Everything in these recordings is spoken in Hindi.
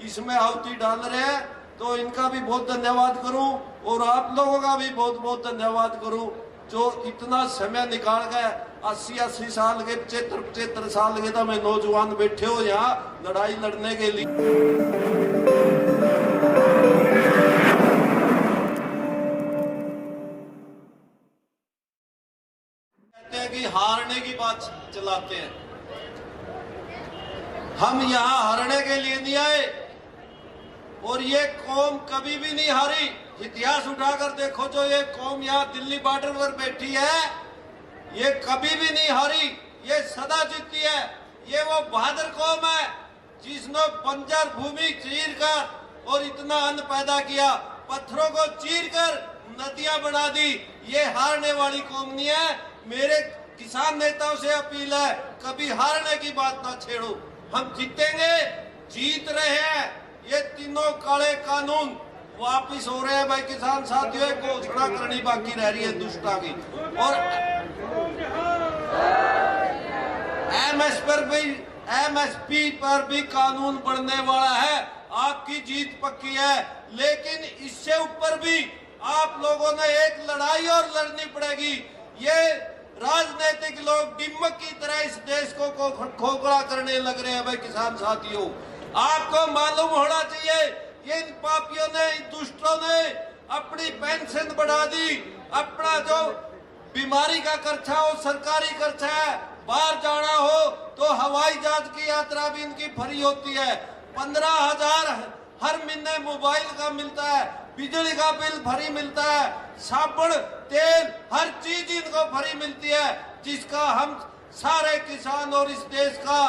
इसमें आहुति डाल रहे हैं, तो इनका भी बहुत धन्यवाद करूं और आप लोगों का भी बहुत बहुत धन्यवाद करूं जो इतना समय निकाल गए। 80-80 साल के 75-75 साल के तो मैं नौजवान बैठे हो यहाँ लड़ाई लड़ने के लिए। कहते हैं कि हारने की बात चलाते हैं, हम यहाँ हारने के लिए नहीं आए और ये कौम कभी भी नहीं हारी। इतिहास उठाकर देखो, जो ये कौम यहाँ दिल्ली बॉर्डर पर बैठी है ये कभी भी नहीं हारी, ये सदा जीती है। ये वो बहादुर कौम है जिसने बंजर भूमि चीर कर और इतना अन्न पैदा किया, पत्थरों को चीर कर नदियां बना दी। ये हारने वाली कौम नहीं है। मेरे किसान नेताओं से अपील है, कभी हारने की बात ना छेड़ो। हम जीतेंगे, जीत रहे हैं। ये तीनों काले कानून वापिस हो रहे हैं भाई किसान साथियों, घोषणा करनी बाकी रह रही है दुष्टा की। और एमएसपी पर भी कानून बनने वाला है। आपकी जीत पक्की है, लेकिन इससे ऊपर भी आप लोगों ने एक लड़ाई और लड़नी पड़ेगी। ये राजनीतिक लोग दिम्मक की तरह इस देश को खोखला करने लग रहे हैं भाई किसान साथियों। आपको मालूम होना चाहिए, इन पापियों ने, इन दुष्टों ने अपनी पेंशन बढ़ा दी, अपना जो बीमारी का खर्चा हो सरकारी खर्चा है, बाहर जाना हो तो हवाई जहाज की यात्रा भी इनकी फ्री होती है। 15,000 हर महीने मोबाइल का मिलता है, बिजली का बिल फ्री मिलता है, साबुन तेल हर चीज इनको फ्री मिलती है, जिसका हम सारे किसान और इस देश का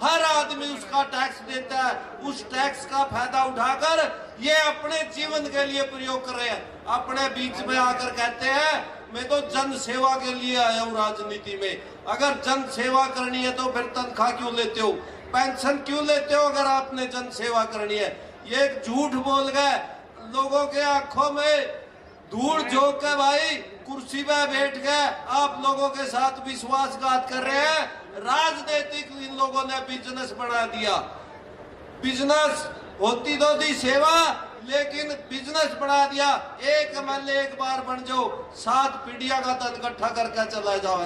हर आदमी उसका टैक्स देता है। उस टैक्स का फायदा उठाकर ये अपने जीवन के लिए प्रयोग कर रहे हैं। अपने बीच में आकर कहते हैं मैं तो जन सेवा के लिए आया हूँ राजनीति में। अगर जन सेवा करनी है तो फिर तनख्वाह क्यों लेते हो, पेंशन क्यों लेते हो अगर आपने जन सेवा करनी है? ये एक झूठ बोल गए, लोगों के आंखों में धूल झोंक के भाई कुर्सी पे बैठ गए, आप लोगों के साथ विश्वासघात कर रहे हैं। राजनीतिक इन लोगों ने बिजनेस बना दिया। बिजनेस होती तो थी सेवा, लेकिन बिजनेस बना दिया। एक एमएलए एक बार बन जाओ, 7 पीढ़ियां का धन इकट्ठा करके चला जाओ।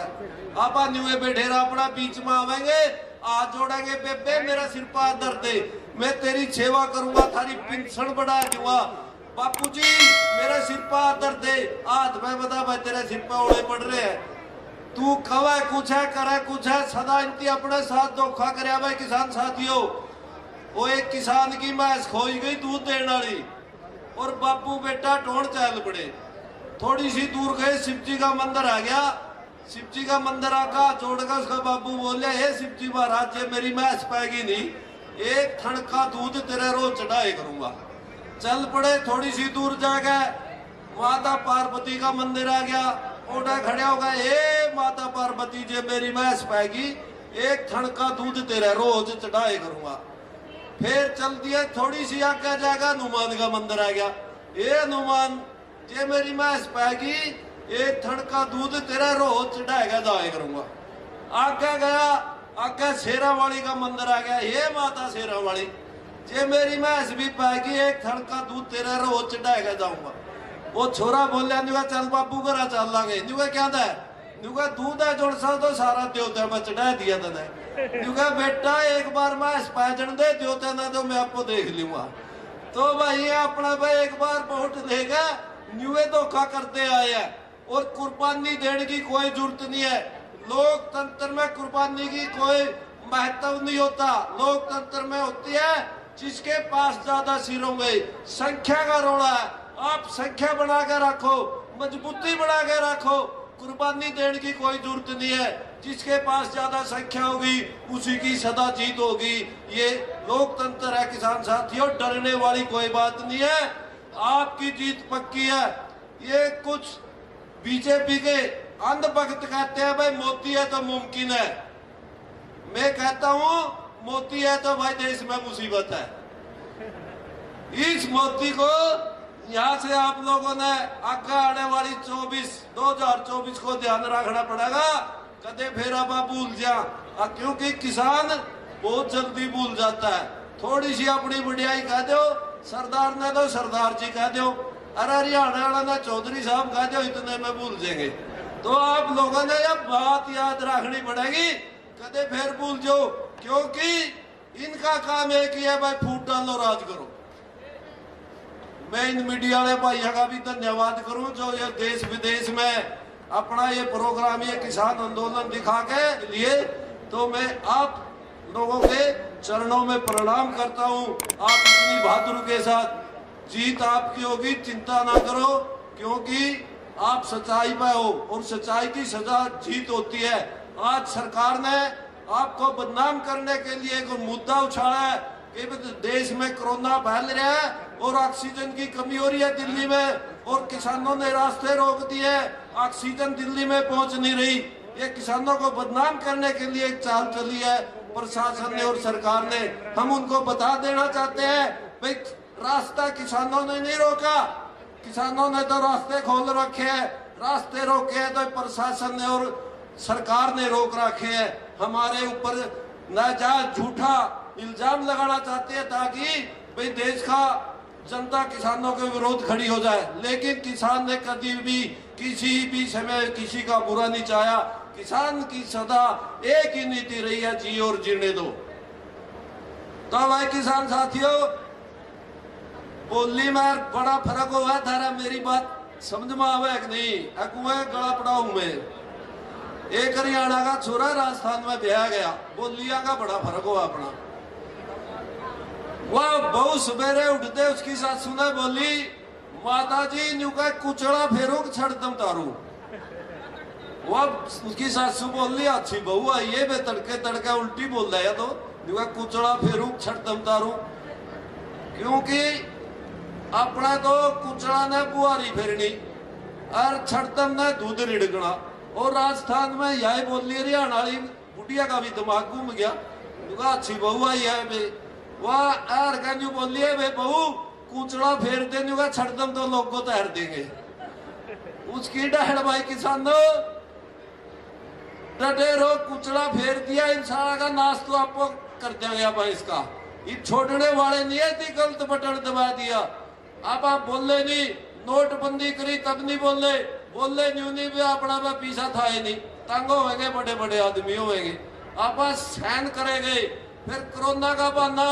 आप न्यूए बैठेरा अपना बीच में आवेंगे, हाथ जोड़ेंगे, बेबे मेरा सिर पर दर्द है, मैं तेरी सेवा करूंगा, थारी पेंशन बढ़ा दूंगा। बापूजी मेरे सिर पर दर्द है, हाथ में बता भाई तेरे सिर पर ओले पड़ रहे हैं, तू कवा कुछ है करे कुछ है, सदा इनकी अपने साथ धोखा करे भाई किसान साथियों। वो एक किसान की भैंस खोई गई दूध देने वाली, और बापू बेटा ढोंड चल पड़े। थोड़ी सी दूर गए, शिवजी का मंदिर आ गया। शिवजी का मंदिर आका छोड़कर उसका बापू बोले, हे शिवजी महाराज ये मेरी भैंस पाएगी नहीं, एक थन का दूध तेरे रोज चढ़ाए करूंगा। चल पड़े, थोड़ी सी दूर जा गए, माता पार्वती का मंदिर आ गया। ओडा खड़े हो गए, हे माता पार्वती जी मेरी भैंस पाएगी, एक थन का दूध तेरे रोज चढ़ाए करूंगा। फिर चल दिया, थोड़ी सी आगे जाएगा, हनुमान का मंदिर आ गया। ये हनुमान जे मेरी भैंस पाएगी, एक थन का दूध तेरा रोज चढ़ाएगा दाए करूंगा। आगे गया, आगे शेरा वाली का मंदिर आ गया। ये माता शेरा वाली जे मेरी भैंस भी पाएगी, एक थन का दूध तेरा रोज चढ़ाएगा जाऊंगा। वो छोरा बोलिया, नुआ चल बापू घरा चल लांगे। नुआ क्या था, नुआ दूध है जोड़ सा तो सारा द्योता मैं चढ़ा दिया तने। नुआ बेटा एक बार मैं स्पैजन दे द्योता ना तो मैं आपको देख लूंगा। तो भाई अपना भाई एक बार वोट देगा, नुए धोखा करते आए हैं। और कुर्बानी देने की कोई जरूरत नहीं है। लोकतंत्र में कुर्बानी की कोई महत्व नहीं होता। लोकतंत्र में होती है जिसके पास ज्यादा सिर होंगे। संख्या का रोड़ा है, आप संख्या बना के रखो, मजबूती बना के रखो, कुर्बानी देने की कोई जरूरत नहीं है। जिसके पास ज्यादा संख्या होगी उसी की सदा जीत होगी। ये लोकतंत्र है किसान साथियों, डरने वाली कोई बात नहीं है, आपकी जीत पक्की है। ये कुछ बीजेपी के अंधभक्त कहते हैं भाई मोदी है तो मुमकिन है। मैं कहता हूं मोदी है तो भाई देश में मुसीबत है। इस मोदी को यहाँ से आप लोगों ने आगे आने वाली 2024 को ध्यान रखना पड़ेगा, कदे फिर आप भूल जा, क्योंकि किसान बहुत जल्दी भूल जाता है। थोड़ी सी अपनी बुढ़ियाई कह दो, सरदार ने तो सरदार जी कह दो, अरे हरियाणा वाला ने चौधरी साहब कह दो, इतने में भूल जाएंगे। तो आप लोगों ने यह बात याद रखनी पड़ेगी, कदे फिर भूल जाओ, क्योंकि इनका काम एक ही है भाई, फूट डालो राज करो। मैं इन मीडिया वाले भाइयों का भी धन्यवाद करूं जो ये देश विदेश में अपना ये प्रोग्राम, ये किसान आंदोलन दिखा के लिए, तो मैं आप लोगों के चरणों में प्रणाम करता हूं। आप इतनी बहादुरी के साथ, जीत आपकी होगी, चिंता ना करो, क्योंकि आप सच्चाई पे हो और सच्चाई की सजा जीत होती है। आज सरकार ने आपको बदनाम करने के लिए एक मुद्दा उछाला है कि देश में कोरोना फैल रहा है और ऑक्सीजन की कमी हो रही है दिल्ली में, और किसानों ने रास्ते रोक दिए, ऑक्सीजन दिल्ली में पहुंच नहीं रही। ये किसानों को बदनाम करने के लिए एक चाल चली है प्रशासन ने और सरकार ने। हम उनको बता देना चाहते हैं भाई, रास्ता किसानों ने नहीं रोका, किसानों ने तो रास्ते खोल रखे हैं, रास्ते रोके हैं तो प्रशासन ने और सरकार ने रोक रखे हैं। हमारे ऊपर नाजायज झूठा इल्जाम लगाना चाहते हैं ताकि भाई देश का जनता किसानों के विरोध खड़ी हो जाए, लेकिन किसान ने कभी भी किसी भी समय किसी का बुरा नहीं चाहा। किसान की सदा एक ही नीति रही है, जी और जीने दो। तो भाई किसान साथियों, बोली में बड़ा फर्क हुआ थारा, मेरी बात समझ में आवे कि नहीं? अकुए गला पड़ाऊ में एक हरियाणा का छोरा राजस्थान में ब्याह गया, बोलिया का बड़ा फर्क हुआ अपना। वह बहु सवेरे उठते उसकी सासू ने बोली, माता जी न्यू का कुचड़ा फेरो छड़ दम तारू। वह उसकी सासू बोली, अच्छी बहू आई है, वे तड़के तड़के उल्टी बोल रहा है, तो न्यू का कुचड़ा फेरू छड़ दम तारू, क्योंकि अपना तो कुचड़ा ने बुआरी फेरनी और छड़तम ने दूध रिड़कना। और राजस्थान में यही बोली, हरियाणा वाली बुढ़िया का भी दिमाग घूम गया, अच्छी बहू आई है बे, वह एर कहू बोली है बे बहू कुचड़ा फेर दे, छड़तम तो लोग को तैर देंगे। उसकी डहड़ भाई किसानों, डटे रो कुचड़ा फेर दिया, इंसान का नाश तो आपको कर देंगे अब इसका। ये छोड़ने वाले नहीं है, गलत बटन दबा दिया। अब आप बोले नहीं, नोटबंदी करी तब नहीं बोले, बोले नहीं भी अपना में पीछा था ही नहीं, तंग होंगे, बड़े बड़े आदमी होंगे, आप सहन करेंगे। फिर कोरोना का बहाना,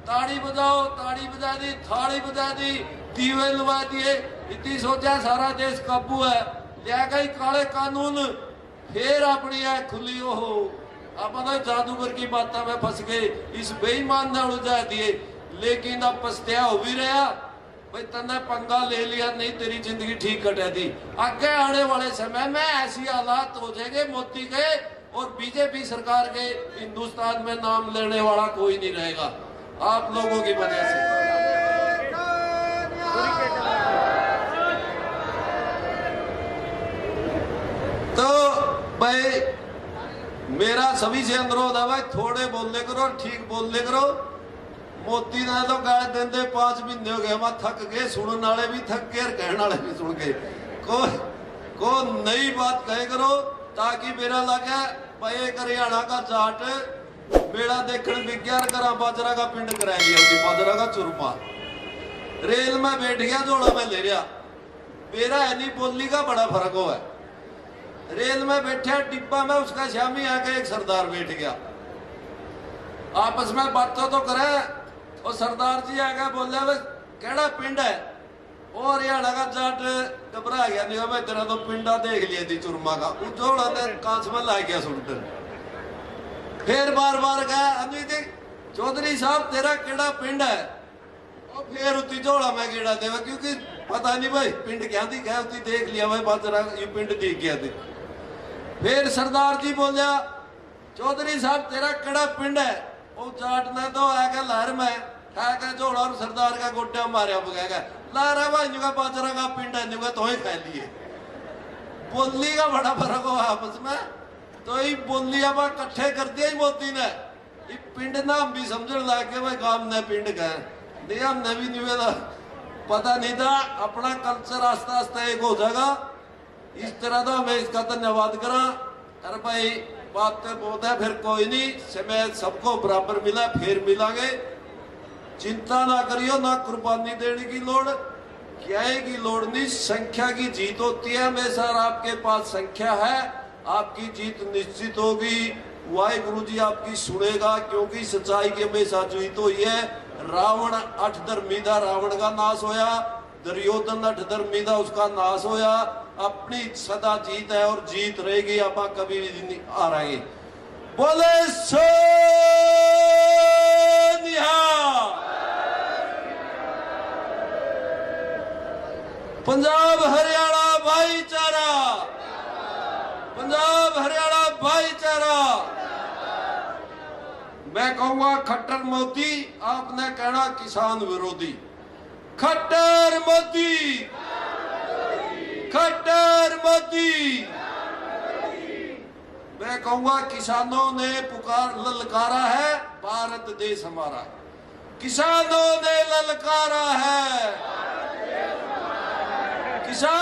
ताड़ी बजाओ, ताड़ी बजा दी, थाड़ी बजा दी, दीवे लगा दिए, इतनी सोचा सारा देश काबू है, लिया गई काले कानून, फिर अपनी है खुली हो, अपना जादूगर की बातों में फंस गए, इस बेईमान ने उलझा दिए। लेकिन अब पछताया हो भी रहा भाई, तने पंगा ले लिया, नहीं तेरी जिंदगी ठीक कटा दी। आगे आने वाले समय में ऐसी हालात हो जाएंगे मोदी के और बीजेपी सरकार के, हिंदुस्तान में नाम लेने वाला कोई नहीं रहेगा आप लोगों की वजह से। तो भाई मेरा सभी से अनुरोध है भाई, थोड़े बोलने करो, ठीक बोलने करो। मोदी ने तो गाल देंदे 5 महीने हो गए, हम थक गए, सुनने वाले भी थक गए, कहने वाले भी सुन गए। को नई बात कहे करो, ताकि मेरा लगे भाई एक हरियाणा का जाट मेला देखने विज्ञान करा, बाजरा का पिंड करा गया, बाजरा का चुरमा रेल में बैठ गया, जोड़ा में ले रहा, मेरा है नहीं बोली का बड़ा फर्क हुआ है। रेल में बैठे डिब्बा में, उसका शामी आके एक सरदार बैठ गया, आपस में बातों तो करे, और सरदार जी आगे बोले वे केड़ा पिंड है, और हरियाणा का जाट घबरा गया, नहीं मैं तेरा तो पिंडा देख लिया थी चुरमा का, जोड़ा ने कांच में ला गया सुनकर। फिर बार बार कहा, चौधरी साहब तेरा केड़ा पिंड है, और फिर उती जोड़ा में गेड़ा देवा, क्योंकि पता नहीं भाई पिंड क्या थी, क्या उती देख लिया भाई बाजरा ये पिंड दिख गया थी। फिर सरदार जी बोलिया, चौधरी साहब तेरा केड़ा पिंड है, और जाट ने तो आके लहर में खाकर जोड़ा और सरदार का गोड्या मारे बगैगा, लहरा भाई का बाजरा का पिंड है, नुका तो ही खा लिए। बोली का बड़ा फर्क हुआ आपस में, तो ये बोली अब इकट्ठे कर दिया मोदी ने, ये पिंड ना हम भी समझने लग गए भाई काम ने पिंड का नहीं, हमने भी नहीं पता नहीं था। अपना कल्चर आस्ता आस्ता एक हो जाएगा, इस तरह तो हमें इसका धन्यवाद करा। अरे भाई बात तो बहुत है, फिर कोई नहीं, समय सबको बराबर मिला, फिर मिलांगे। चिंता ना करियो, ना कुर्बानी देने की लोड़, क्या की लोड़ नहीं। संख्या की जीत होती है हमेशा, आपके पास संख्या है, आपकी जीत निश्चित होगी। वाहिगुरु जी आपकी सुनेगा, क्योंकि सच्चाई की हमेशा जीत हुई है। रावण 8 धर्मी था, रावण का नाश होया। दुर्योधन 8 धर्मी था, उसका नाश होया। अपनी सदा जीत है और जीत रहेगी, आप कभी भी नहीं आ रहे। बोले सो निहाल। पंजाब हरियाणा भाईचारा, पंजाब हरियाणा भाईचारा। मैं कहूंगा खट्टर मोदी, आपने कहना किसान विरोधी। खट्टर मोदी, खट्टर मोदी। मैं कहूंगा किसानों ने पुकार ललकारा है, भारत देश हमारा। किसानों ने ललकारा है, किसान